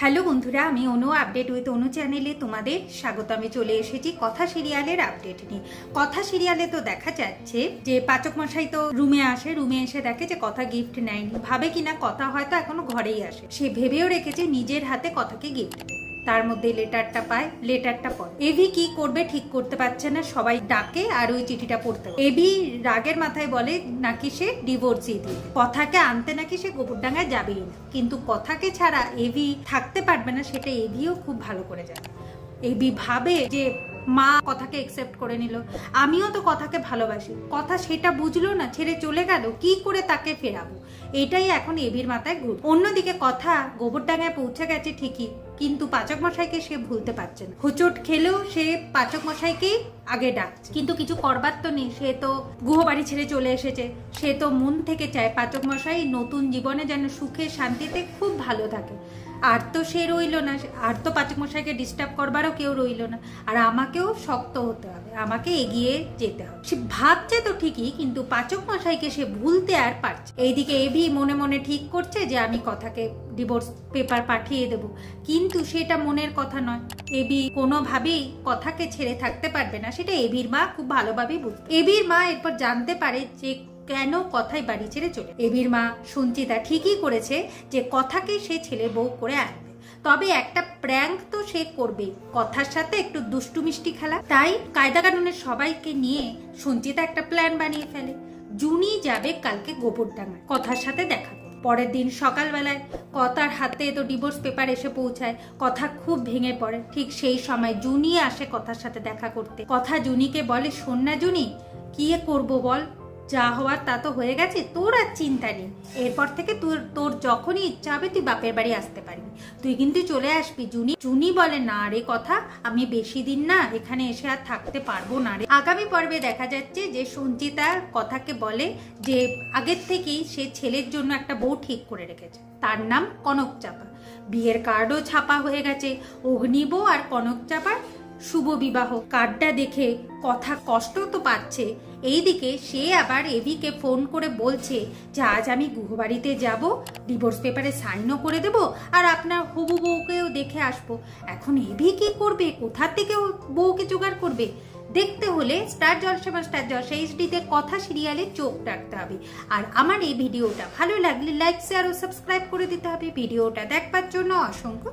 Hello বন্ধুরা, আমি অনু update with অনু চ্যানেলে তোমাদের স্বাগত। আমি চলে এসেছি কথা সিরিয়ালের আপডেট নিয়ে। কথা সিরিয়ালে তো দেখা যাচ্ছে যে পাচক মশাই তো রুমে এসে দেখে যে কথা গিফট নেয়নি। ভাবে কিনা কথা হয়তো এখনো ঘরেই আসে, সে ভেবেও রেখেছে নিজের হাতে কথাকে গিফট দেবে। তার মধ্যে লেটারটা পায়, লেটারটা পড়ে। এভি কি করবে ঠিক করতে পারছে না, সবাই ডাকে আর ওই চিঠিটা পড়তে। এভি রাগের মাথায় বলে নাকি সে ডিভোর্সই দিবে, কথাকে আনতে নাকি সে গোবরডাঙ্গায় যাবেই না। কিন্তু কথাকে ছাড়া এভি থাকতে পারবে না, সেটা এভিও খুব ভালো করে জানে। এভি ভাবে যে মা কথাকে একসেপ্ট করে নিল, আমিও তো কথাকে ভালোবাসি, কথা সেটা বুঝলো না, ছেড়ে চলে গেল, কি করে তাকে ফেরাবো, এটাই এখন এভির মাথায় ঘুর। অন্যদিকে কথা গোবরডাঙ্গায় পৌঁছে গেছে ঠিকই, কিন্তু পাচক মশাইকে সে ভুলতে পারছে না। হোঁচট খেলেও সে পাচক মশাইকেই আগে ডাকছে, কিন্তু কিছু করবার তো নেই। সে তো গুহবাড়ি ছেড়ে চলে এসেছে, সে তো মন থেকে চায় পাচক মশাই নতুন জীবনে যেন সুখে শান্তিতে খুব ভালো থাকে। আর তো সে রইল না, আর তো পাচক মশাইকে ডিস্টার্ব করবারও কেউ রইল না। আর আমাকেও শক্ত হতে হবে, আমাকে এগিয়ে যেতে হবে। সে ভাবছে তো ঠিকই, কিন্তু পাচক মশাইকে সে ভুলতে আর পারছে। এইদিকে এভি মনে মনে ঠিক করছে যে আমি কথাকে ডিভোর্স পেপার পাঠিয়ে দেব, কিন্তু সেটা মনের কথা নয়। এভি কোনোভাবেই কথাকে ছেড়ে থাকতে পারবে না, সেটা এভির মা খুব ভালোভাবেই বুঝবে। এভির মা এরপর জানতে পারে যে কেন কথাই বাড়ি ছেড়ে চলে। এভির মা সঞ্চিতা ঠিকই করেছে যে কথাকে সে ছেলে বউ করে আনবে, তবে একটা প্র্যাঙ্ক তো সে করবে, কথার সাথে একটু দুষ্টু মিষ্টি খেলা। তাই কায়দা কানুনের সবাইকে নিয়ে সঞ্চিতা একটা প্ল্যান বানিয়ে ফেলে। জুনি যাবে কালকে গোবরডাঙ্গায় কথার সাথে দেখা। পরের দিন সকালবেলায় কথার হাতে তো ডিভোর্স পেপার এসে পৌঁছায়। কথা খুব ভেঙে পড়ে। ঠিক সেই সময় জুনি আসে কথার সাথে দেখা করতে। কথা জুনিকে বলে, শোন না জুনি, কি করবো বল, যা হওয়ার তা তো হয়ে গেছে, তোর আর চিন্তা নেই। এরপর থেকে তোর যখনই ইচ্ছা হবে তুই বাপের বাড়ি আসতে পারবি, তুই কিন্তু চলে আসবি। জুনি বলে, না রে কথা, আমি বেশি দিন না এখানে এসে আর থাকতে পারবো না রে। আগামী পর্বে দেখা যাচ্ছে যে সঞ্চিতা কথাকে বলে যে আগের থেকেই সে ছেলের জন্য একটা বউ ঠিক করে রেখেছে, তার নাম কনক চাপা। বিয়ের কার্ডও ছাপা হয়ে গেছে, অগ্নিবৌ আর কনক চাপার শুভ বিবাহ। কার্ডটা দেখে কথা কষ্ট তো পাচ্ছে। এইদিকে সে আবার এভিকে ফোন করে বলছে যে আজ আমি গুহবাড়িতে যাব, ডিভোর্স পেপারে সাইনও করে দেব, আর আপনার হবু বউকেও দেখে আসবো। এখন এভি কি করবে, কোথা থেকে বউকে জোগাড় করবে? দেখতে হলে স্টার জলসা বা স্টার জলসা এইচডিতে কথা সিরিয়ালে চোখ রাখতে হবে। আর আমার এই ভিডিওটা ভালো লাগলে লাইক, শেয়ার ও সাবস্ক্রাইব করে দিতে হবে। ভিডিওটা দেখবার জন্য অসংখ্য